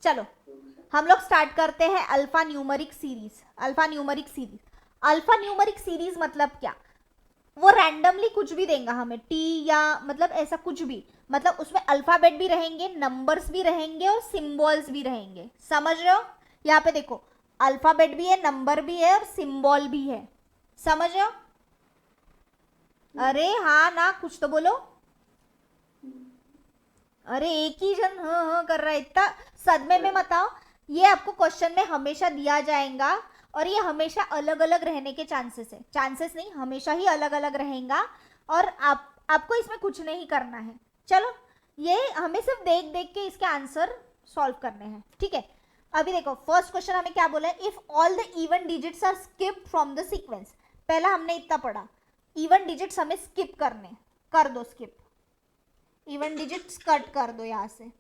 चलो हम लोग स्टार्ट करते हैं alpha numeric series. Alpha numeric series, alpha numeric series मतलब क्या? वो रैंडमली कुछ भी देगा हमें, टी या मतलब ऐसा कुछ भी, मतलब उसमें अल्फाबेट भी रहेंगे, नंबर्स भी रहेंगे और सिंबल्स भी रहेंगे। समझ रहे हो? यहाँ पे देखो अल्फाबेट भी है, नंबर भी है और सिंबल भी है। समझ रहे हो? अरे हाँ ना, कुछ तो बोलो। अरे एक ही जन हाँ हाँ कर रहा है, इतना सदमे में मत आओ। ये आपको क्वेश्चन में हमेशा दिया जाएगा और ये हमेशा अलग अलग रहने के चांसेस है, चांसेस नहीं, हमेशा ही अलग अलग रहेगा और आपको इसमें कुछ नहीं करना है। चलो ये हमें सिर्फ देख देख के इसके आंसर सॉल्व करने हैं, ठीक है। अभी देखो फर्स्ट क्वेश्चन हमें क्या बोला है, if all the even digits are skipped from the sequence. पहला हमने इतना पढ़ा, इवन डिजिट्स हमें स्किप करने, कर दो स्किप, इवन डिजिट्स कट कर दो। यहां से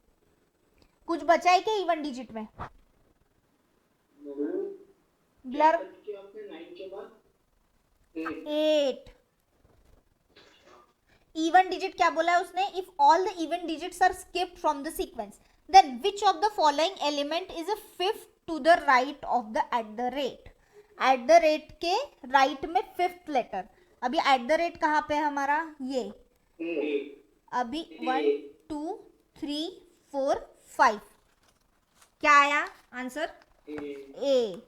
कुछ बचा है क्या इवन डिजिट में? ब्लर 8। इवन डिजिट क्या बोला है उसने, if all the even digits are skipped from the sequence then which of the following element is a fifth to the right of the at the rate. At the rate के right में fifth letter. अभी at the rate कहाँ पे है हमारा, ये अभी 1 2 3 4 5, क्या आया आंसर? ए।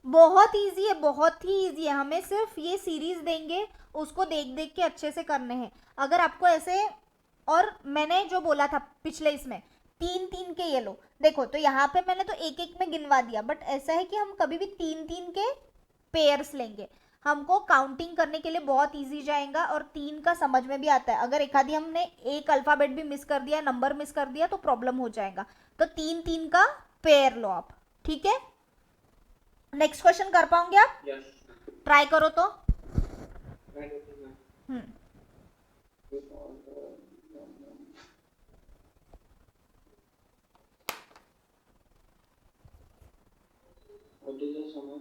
बहुत इजी है, बहुत ही इजी है, हमें सिर्फ ये सीरीज देंगे, उसको देख देख के अच्छे से करने हैं। अगर आपको ऐसे, और मैंने जो बोला था पिछले इसमें तीन तीन के ये लो, देखो तो यहाँ पे मैंने तो एक एक में गिनवा दिया, बट ऐसा है कि हम कभी भी तीन तीन के पेयर्स लेंगे, हमको काउंटिंग करने के लिए बहुत इजी जाएगा और तीन का समझ में भी आता है। अगर एक आधी हमने एक अल्फाबेट भी मिस कर दिया, नंबर मिस कर दिया तो प्रॉब्लम हो जाएगा। तो तीन तीन का पेयर लो आप, ठीक है। नेक्स्ट क्वेश्चन कर पाओगे आप? ट्राई करो तो। What is the sum of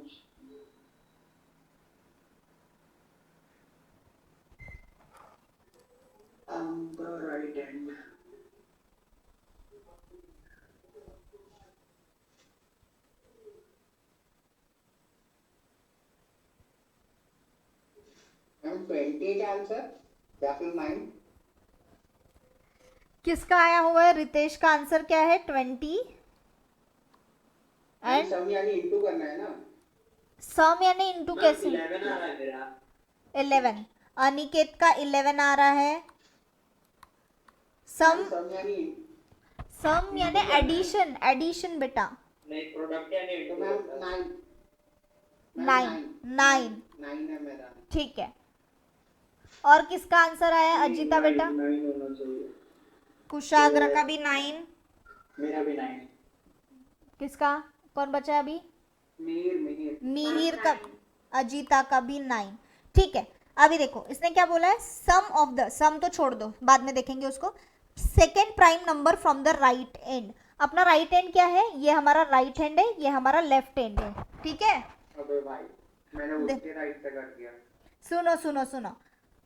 the right hand? Ma'am 20 का आंसर या फिर 9? किसका आया हुआ है? रितेश का आंसर क्या है? 20 एंड सम यानी इंटू करना है ना, सम यानी इंटू कैसे? 11 आ रहा है मेरा। 11। अनिकेत का 11 आ रहा है। सम यानी एडिशन, एडिशन बेटा। नहीं प्रोडक्ट यानी इंटू। मैम 9 है मेरा। ठीक है। और किसका आंसर आया अजिता बेटा? 9 होना चाहिए। कुशाग्र का भी 9। मेरा भी 9। किसका, कौन बचा है अभी? मिहिर का, अजिता का भी 9। ठीक है। अभी देखो इसने क्या बोला है, सम ऑफ द, सम तो छोड़ दो बाद में देखेंगे उसको, second prime number from the right and. अपना राइट हैंड क्या है, ये हमारा राइट हैंड है, ये हमारा लेफ्ट हैंड है, ठीक है। अबे भाई मैंने उसके राइट पे कर दिया। सुनो सुनो सुनो,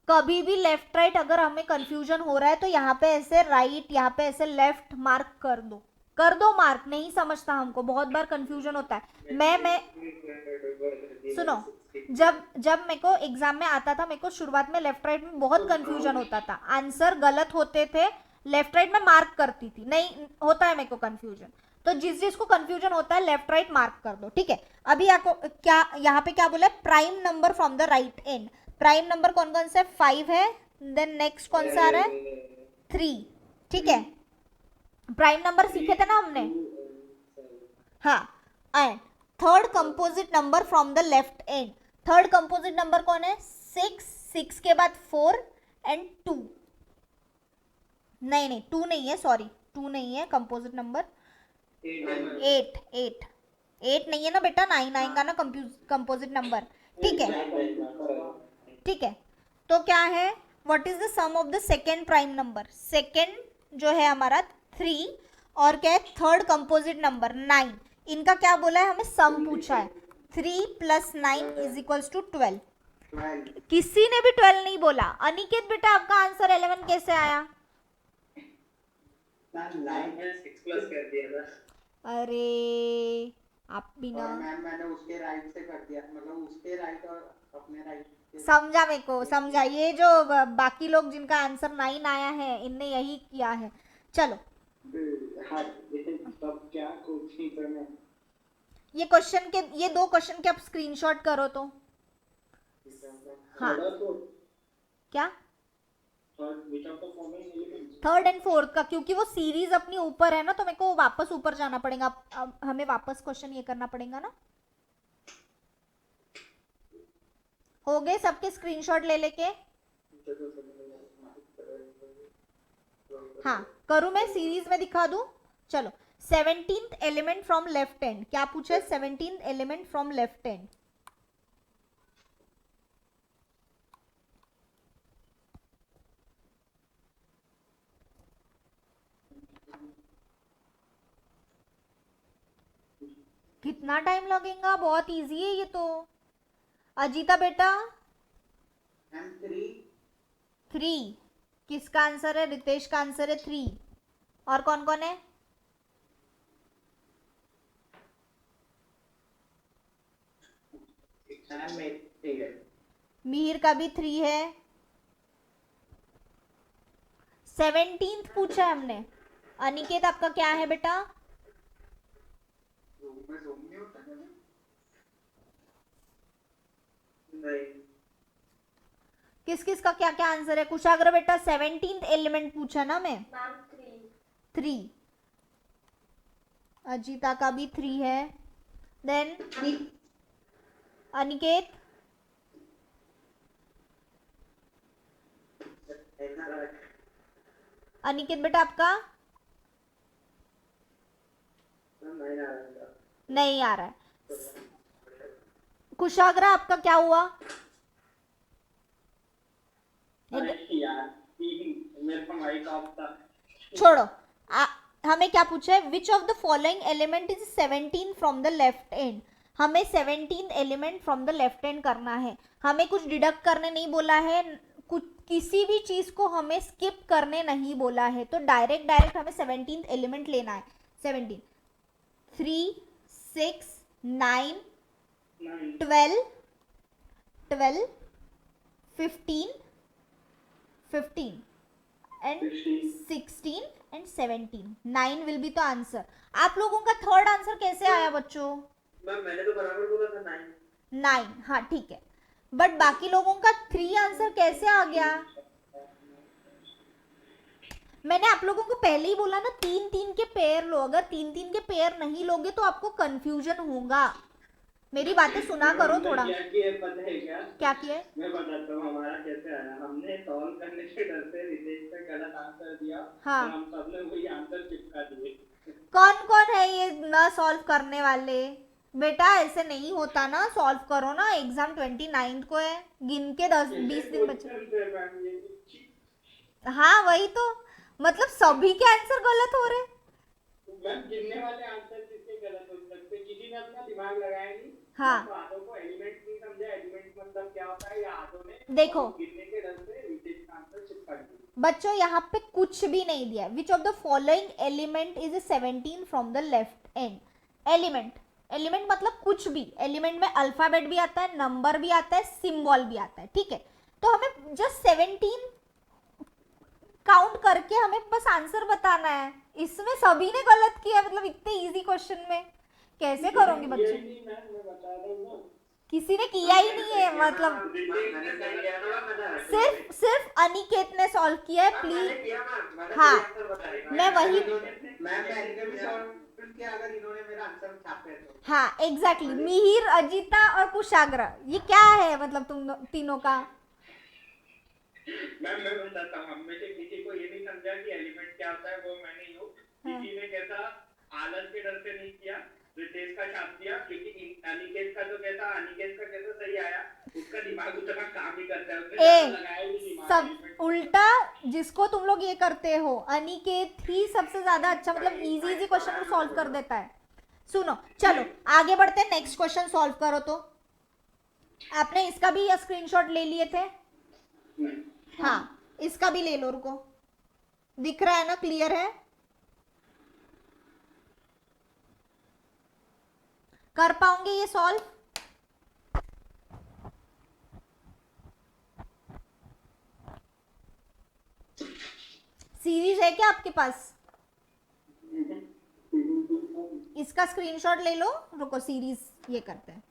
कभी भी लेफ्ट राइट अगर हमें कंफ्यूजन हो रहा है तो यहाँ पे ऐसे राइट, यहाँ पे ऐसे लेफ्ट मार्क कर दो, कर दो मार्क। नहीं समझता हमको, बहुत बार कंफ्यूजन होता है। मैं सुनो, जब मेरे को एग्जाम में आता था, मेरे को शुरुआत में लेफ्ट राइट में बहुत कंफ्यूजन होता था, आंसर गलत होते थे, लेफ्ट राइट में मार्क करती थी, नहीं होता है मेरे को कंफ्यूजन। तो जिस जिसको कंफ्यूजन होता है लेफ्ट राइट मार्क कर दो, ठीक है। अभी आपको क्या यहाँ पे क्या बोला है, prime number from the right and. Prime number कौन कौन सा है? 5 है, देन नेक्स्ट कौन सा आ रहा है? 3, ठीक है। प्राइम नंबर सीखे थे ना हमने, हाँ। And third composite number from the left and. Third composite number कौन है? 6 के बाद 4 एंड 2। नहीं 2 नहीं है, सॉरी 2 नहीं है कंपोजिट नंबर। 8 नहीं है ना बेटा, 9 आएगा ना कंपोजिट नंबर, ठीक है। ठीक है, तो क्या है, what is the sum of the second prime number? Second जो है हमारा 3 और क्या है थर्ड कंपोजिट नंबर 9। इनका क्या बोला है, हमें सम पूछा है। 3 + 9 = 12। किसी ने भी 12 नहीं बोला। अनिकेत बेटा आपका आंसर 11 कैसे आया? मैम 9 मैंने 6+ कर दिया था। अरे आप भी ना और मैम मैंने उसके राइट से कर दिया, मतलब उसके राइट और अपने राइट के। समझा, मेरे को समझा। ये जो बाकी लोग जिनका आंसर 9 आया है इनने यही किया है। चलो हाँ, तब क्या कुछ नहीं करना। ये क्वेश्चन के, ये 2 क्वेश्चन के आप स्क्रीनशॉट करो तो। हाँ क्या, थर्ड एंड फोर्थ का, क्योंकि वो सीरीज अपनी ऊपर है ना, तो मेरे को वापस ऊपर जाना पड़ेगा। अब हमें वापस क्वेश्चन ये करना पड़ेगा ना। हो गए सबके स्क्रीनशॉट ले लेके? हाँ करूँ मैं, सीरीज में दिखा दूं। चलो 17th element from left hand, क्या पूछा है? 17th element from left hand. कितना टाइम लगेगा? बहुत इजी है ये तो। अजीता बेटा मैम 3। 3 किसका आंसर है? रितेश का आंसर है 3। और कौन कौन है? मैम मेरी है। मिहिर का भी 3 है। 17th पूछा है हमने। अनिकेत आपका क्या है बेटा? किस किस का क्या क्या आंसर है? कुशाग्र बेटा 17th एलिमेंट पूछा ना मैं। 3। अजीता का भी 3 है। देन अनिकेत अनिकेत बेटा आपका नहीं आ रहा है। कुशाग्र आपका क्या हुआ? छोड़ो। हमें क्या पूछा है? विच of the following element is 17 from the left and. हमें 17 element from the left and करना है। हमें कुछ डिडक्ट करने नहीं बोला है, कुछ किसी भी चीज को हमें स्किप करने नहीं बोला है, तो डायरेक्ट हमें 17th एलिमेंट लेना है। 17 3 6 9 12 12 15 15 and 16 and 17। 9 will be the answer। आप लोगों का थर्ड आंसर कैसे आया बच्चों? मैम मैंने तो बराबर बोला था 9। 9, हाँ ठीक है। बट बाकी लोगों का 3 आंसर कैसे आ गया? मैंने आप लोगों को पहले ही बोला ना, 3-3 के पेयर लो। अगर 3-3 के पेयर नहीं लोगे तो आपको कंफ्यूजन होगा। मेरी बातें सुना करो थोड़ा। क्या किया पता है क्या? क्या किया? मैं बताता हूँ हमारा कैसे आया। हमने सॉल्व करने के डर से रितेश ने गलत आंसर दिया। हाँ। और हम सबने वही आंसर चिपका दिए। कौन कौन है ये ना सॉल्व करने वाले? बेटा ऐसे नहीं होता ना, सॉल्व करो ना। एग्जाम 29 को है, गिन के 10-20 दिन बचे। हाँ वही तो, मतलब सभी के आंसर गलत हो रहे। मैम गिनने वाले आंसर किसके गलत हो सकते? किसी ने अपना दिमाग लगाया नहीं। हाँ तो आधों को एलिमेंट नहीं समझा, एलिमेंट मतलब क्या होता है, या आधों ने देखो गिनने के डर से रितेश का आंसर चिपका दिया। बच्चों यहाँ पे कुछ भी नहीं दिया। विच of the following element is 17 from the left and. Element, element मतलब कुछ भी। एलिमेंट में अल्फाबेट भी आता है, नंबर भी आता है, सिंबल भी आता है, ठीक है। तो हमें जस्ट 17 काउंट करके हमें बस आंसर बताना है। इसमें सभी ने गलत किया, मतलब इतने इजी क्वेश्चन में कैसे करोगे बच्चे? किसी ने किया ही नहीं है, मतलब सिर्फ अनिकेत ने सॉल्व किया है। प्लीज हाँ मैं वही, मैम मैंने भी सॉल्व किया, अगर इन्होंने मेरा आंसर छापे तो। हाँ एग्जैक्टली। मिहिर, अजीता और कुशाग्र, ये क्या है मतलब तुम तीनों का? मैम मैं बताता हूँ। हम में से किसी को ये नहीं समझा कि एलिमेंट क्या होता है, वो मैं नहीं हूँ। किसी ने कैसा आलस के डर से नहीं किया, रितेश का छाप दिया। क्योंकि अनिकेत का जो कैसा, अनिकेत का कैसा सही आया, उसका दिमाग उतना काम ही करता है, उसने लगाया भी दिमाग। सब उल्टा, जिसको तुम लोग ये करते हो, अनिकेत ही सबसे ज्यादा अच्छा, मतलब इजी इजी क्वेश्चन को सॉल्व कर देता है। सुनो चलो आगे बढ़ते हैं, नेक्स्ट क्वेश्चन सॉल्व करो। तो आपने इसका भी स्क्रीनशॉट ले लिए थे? हाँ इसका भी ले लो, रुको। दिख रहा है ना, क्लियर है? कर पाओगे ये सॉल्व? सीरीज है क्या आपके पास? इसका स्क्रीनशॉट ले लो, रुको सीरीज ये करते हैं।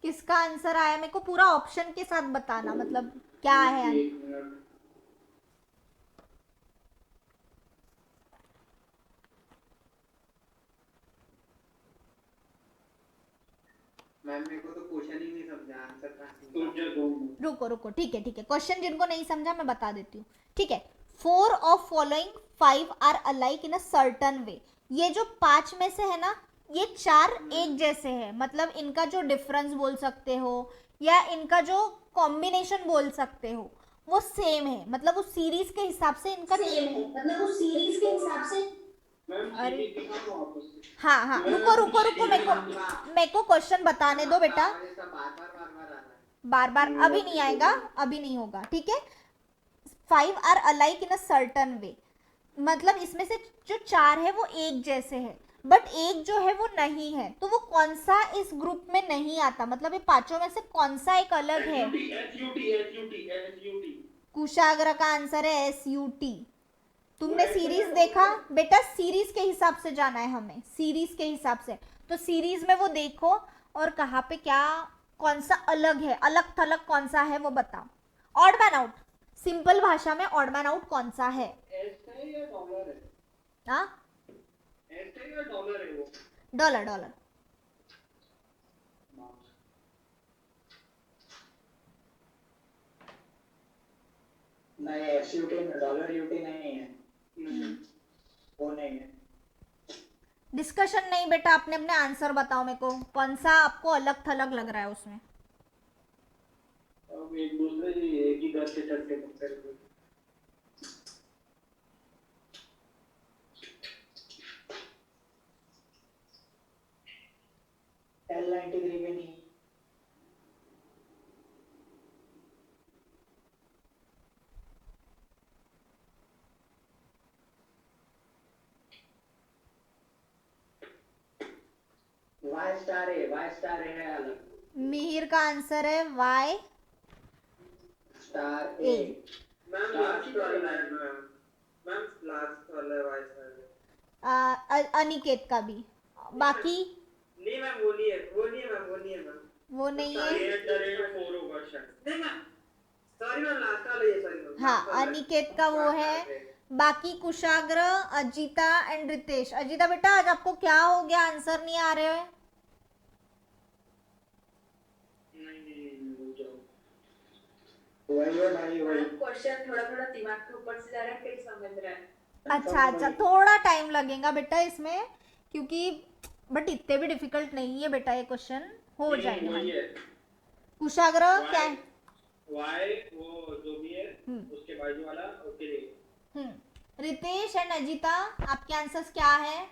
किसका आंसर आया मेरे को पूरा ऑप्शन के साथ बताना, मतलब क्या है। एक मिनट। मैम मेरे को तो क्वेश्चन ही नहीं समझा, आंसर कहाँ से रुक जा 2 मिनट। रुको रुको, ठीक है क्वेश्चन जिनको नहीं समझा मैं बता देती हूँ, ठीक है। 4 of following 5 are alike in a certain way. ये जो 5 में से है ना, ये 4 एक जैसे हैं, मतलब इनका जो डिफरेंस बोल सकते हो या इनका जो कॉम्बिनेशन बोल सकते हो वो सेम है, मतलब उस सीरीज के हिसाब से इनका सेम है, मतलब उस सीरीज के हिसाब से। मैम अरे सीरीज दिखाओ वापस से। हाँ रुको रुको रुको, मेरे को क्वेश्चन बताने दो बेटा। आवाज ऐसा बार बार आ रहा है। बार बार अभी नहीं आएगा, अभी नहीं होगा, ठीक है। 5 are alike in a certain way, मतलब इसमें से जो 4 है वो एक जैसे है, बट एक जो है वो नहीं है, तो वो कौन सा इस ग्रुप में नहीं आता, मतलब ये पांचों में से कौन सा एक अलग है। SUT। कुशाग्र का आंसर है SUT। तुमने सीरीज देखा बेटा? सीरीज के हिसाब से जाना है हमें, सीरीज के हिसाब से। तो सीरीज में वो देखो और कहाँ पे क्या कौन सा अलग है, अलग थलग कौन सा है वो बताओ। ऑड मैन आउट, सिंपल भाषा में ऑड मैन आउट कौन सा है? एस है या डॉलर है? हाँ एस है या डॉलर है वो? Dollar dollar. नहीं SUT डॉलर UT नहीं है, वो नहीं है। डिस्कशन नहीं बेटा, अपने अपने आंसर बताओ मेरे को, कौन सा आपको अलग थलग लग रहा है उसमें। अब एक दूसरे एक ही घर से चलते कंपेयर कर। L93 भी नहीं। Y स्टार है अलग। मिहिर का आंसर है Y star A। Ma'am last वाला है मैम लास्ट वाला है वाइस अनिकेत का भी, बाकी नहीं मैम वो नहीं है मैम वो नहीं है। 4 होगा शायद। नहीं मैम सॉरी मैम लास्ट वाला ये सॉरी मैम। हाँ अनिकेत का वो है, बाकी कुशाग्र, अजीता एंड रितेश। अजीता बेटा आज आपको क्या हो गया, आंसर नहीं आ रहे हैं? वही क्वेश्चन थोड़ा थोड़ा दिमाग के ऊपर से जा रहा है, फिर समझ रहा है। अच्छा थोड़ा टाइम लगेगा बेटा इसमें, क्योंकि बट इतने भी डिफिकल्ट नहीं है बेटा, ये क्वेश्चन हो जाएंगे भाई। कुशाग्र क्या है? वाई वो जो भी है उसके बाजू वाला ओके नहीं। रितेश एंड अजीता आपके आंसर्स क्या है?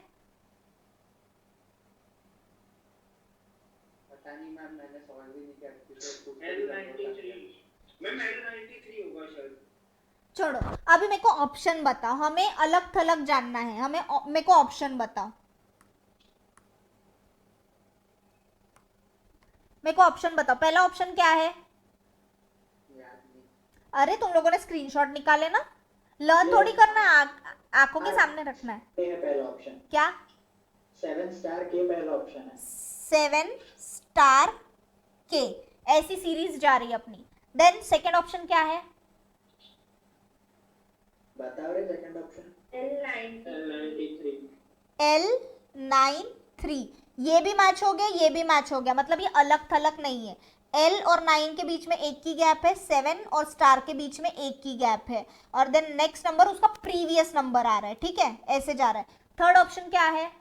पता नहीं मैम, मैंने सॉल्व भी नहीं किया। L93 मैम L93 होगा शायद। छोड़ो, अभी मेरे को ऑप्शन बताओ, हमें अलग थलग जानना है, हमें मेरे को ऑप्शन बताओ, मेरे को ऑप्शन बताओ। पहला ऑप्शन क्या है? अरे तुम लोगों ने स्क्रीनशॉट निकाले ना, लर्न थोड़ी करना है, आंखों के सामने रखना है। पहला ऑप्शन क्या? 7 स्टार के पहला ऑप्शन है। 7 स्टार के, ऐसी सीरीज जा रही है अपनी। देन सेकंड ऑप्शन क्या है? बताओ रे सेकंड ऑप्शन। L93। L93 3, ये भी मैच हो गया, ये भी मैच हो गया, मतलब ये अलग थलग नहीं है। L और 9 के बीच में 1 की गैप है, 7 और स्टार के बीच में 1 की गैप है, और देन नेक्स्ट नंबर उसका प्रीवियस नंबर आ रहा है, ठीक है, ऐसे जा रहा है। थर्ड ऑप्शन क्या है?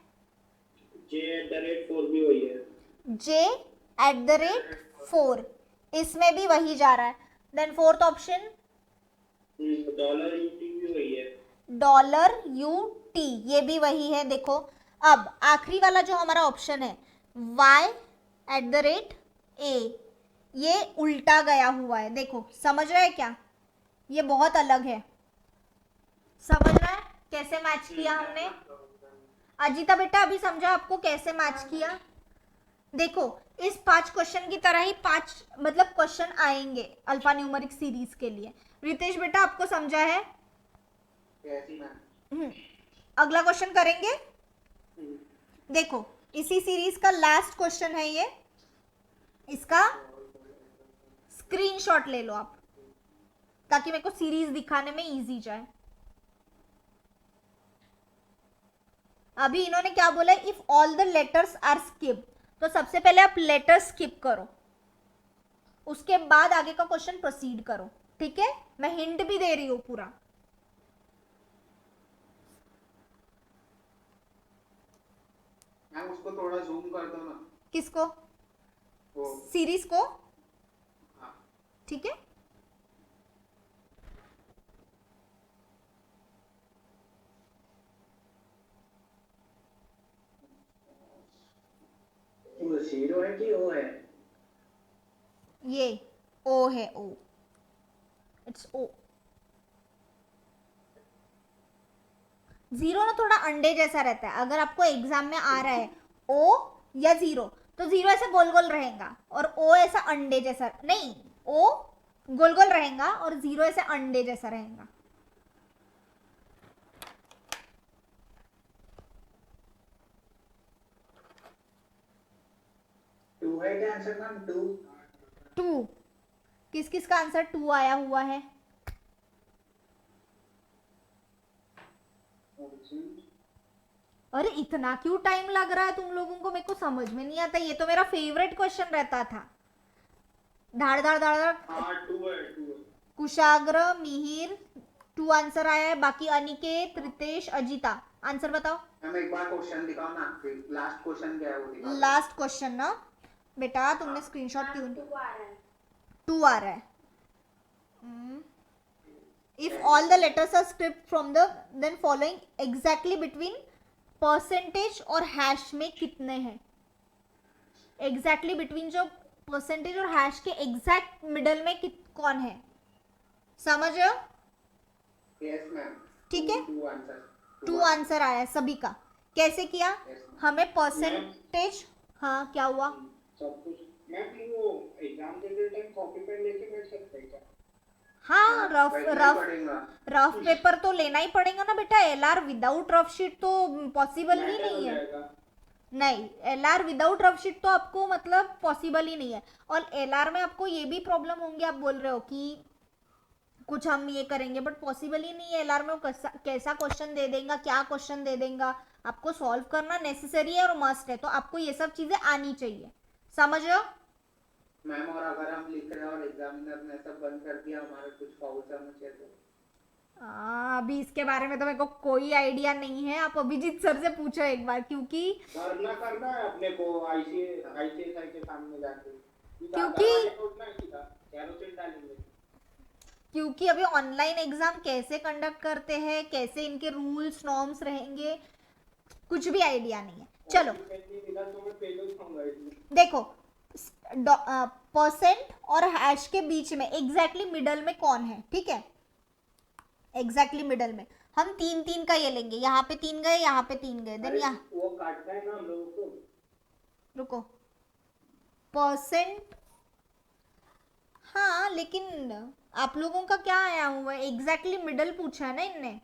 J@4 भी वही है। J@4, इसमें भी वही जा रहा है। देन फोर्थ ऑप्शन $UT भी वही है। $UT, ये भी वही है। देखो अब आखिरी वाला जो हमारा ऑप्शन है Y@A, ये उल्टा गया हुआ है। देखो समझ रहा है क्या? ये बहुत अलग है, समझ रहा है कैसे मैच किया हमने? अजीता बेटा अभी समझा आपको कैसे मैच किया? देखो इस 5 क्वेश्चन की तरह ही 5 मतलब क्वेश्चन आएंगे अल्फा न्यूमेरिक सीरीज के लिए। रितेश बेटा आपको समझा है? कैसी मैम? अगला क्वेश्चन करेंगे। देखो इसी सीरीज का लास्ट क्वेश्चन है ये, इसका स्क्रीनशॉट ले लो आप, ताकि मेरे को सीरीज दिखाने में इजी जाए। अभी इन्होंने क्या बोला? If all the letters are skip, तो सबसे पहले आप लेटर स्किप करो, उसके बाद आगे का क्वेश्चन प्रोसीड करो, ठीक है? मैं हिंट भी दे रही हूं पूरा। मैम उसको थोड़ा जूम कर दो ना। किसको? वो सीरीज को? हाँ। ठीक है, वो 0 है कि O है? ये O है, O, इट्स O। 0 ना थोड़ा अंडे जैसा रहता है, अगर आपको एग्जाम में आ रहा है O या 0, तो 0 ऐसे गोल गोल रहेगा और O ऐसा अंडे जैसा, नहीं, O गोल गोल रहेगा और 0 ऐसे अंडे जैसा रहेगा। टू है क्या आंसर मैम? 2, किस किस का आंसर 2 आया हुआ है? अरे इतना क्यों टाइम लग रहा है तुम लोगों को? मेरे को समझ में नहीं आता, ये तो मेरा फेवरेट क्वेश्चन रहता था। धाड़ धाड़ धाड़ धाड़। हाँ 2 है, 2 है। कुशाग्र, मिहिर 2 आंसर आया है, बाकी अनिकेत, रितेश, अजिता आंसर बताओ। मैम एक बार क्वेश्चन दिखाओ ना, लास्ट क्वेश्चन क्या है वो दिखाओ। लास्ट क्वेश्चन ना बेटा, तुमने स्क्रीनशॉट क्यों? 2 आ रहा है। 2 आ रहा है। If all the letters are script from the then following exactly between percentage और हैश में कितने हैं? एग्जैक्टली बिटवीन जो परसेंटेज और हैश के एग्जैक्ट मिडल में कौन है? समझ रहे हो? Yes ma'am. ठीक है, 2 आंसर। 2 आंसर आया है सभी का। कैसे किया? Yes, हमें परसेंटेज, हाँ क्या हुआ? सब कुछ मैं भी वो एग्जाम देते टाइम कॉपी पेन लेके बैठ सकते हैं क्या? हाँ, वैसे ही पढ़ेगा। रफ पेपर तो लेना ही पड़ेगा ना बेटा। LR विदाउट रफ शीट तो पॉसिबल ही Matter हो नहीं है। जाएगा। नहीं, LR विदाउट रफ शीट तो आपको मतलब पॉसिबल ही नहीं है। और LR में आपको ये भी प्रॉब्लम होंगी, आप बोल रहे हो कि कुछ हम ये करेंगे, बट पॉसिबल ही नहीं है। LR में वो कैसा क्वेश्चन दे देगा, क्या क्वेश्चन दे देगा, आपको सॉल्व करना नेसेसरी है और मस्ट है, तो आपको ये सब चीजें आनी चाहिए। समझ रहे हो? मैम और अगर हम लिख रहे हैं और एग्जामिनर ने सब बंद कर दिया, हमारे कुछ फाउल समझे तो? अभी इसके बारे में तो मेरे को कोई आइडिया नहीं है, आप अभिजीत सर से पूछो एक बार, क्योंकि करना है अपने को आईसीएसआई के सामने जाके। क्योंकि अभी ऑनलाइन एग्जाम कैसे कंडक्ट करते हैं, कैसे इनके रूल्स नॉर्म्स रहेंगे, कुछ भी आइडिया नहीं है। चलो देखो, परसेंट और हैश के बीच में एग्जैक्टली मिडल में कौन है? ठीक है, एग्जैक्टली मिडल में हम 3 का ये लेंगे, यहाँ पे 3 गए, यहाँ पे 3 गए, देन यहाँ वो काटना है ना हम लोगों को। रुको, परसेंट, हाँ लेकिन आप लोगों का क्या आया हुआ है? एग्जैक्टली मिडल पूछा है ना इनने,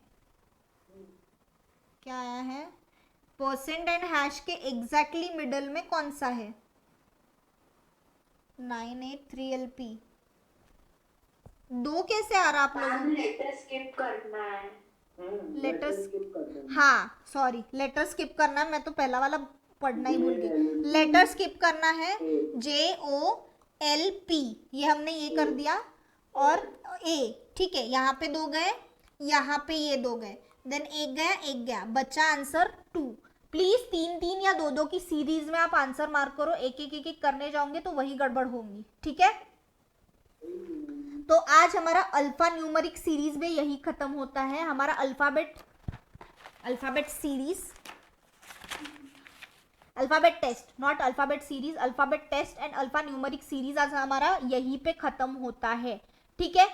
क्या आया है? परसेंट एंड हैश के एग्जैक्टली मिडल में कौन सा है? 983LP 2 कैसे आ रहा आप लोगों को? लेटर स्किप करना है। लेटर, हाँ सॉरी, लेटर स्किप करना है। मैं तो पहला वाला पढ़ना ही भूल गई, लेटर स्किप करना है, JOLP ये हमने ये कर दिया, और A, ठीक है, यहाँ पे 2 गए, यहाँ पे ये 2 गए, देन 1 गया 1 गया, बचा आंसर 2। प्लीज 3-3 या 2-2 की सीरीज में आप आंसर मार्क करो, एक करने जाओगे तो वही गड़बड़ होंगी, ठीक है। तो आज हमारा अल्फा न्यूमरिक सीरीज में यही खत्म होता है, हमारा alphabet series, alphabet test, not alphabet series, alphabet test and alphanumeric series आज हमारा यहीं पे खत्म होता है, ठीक है।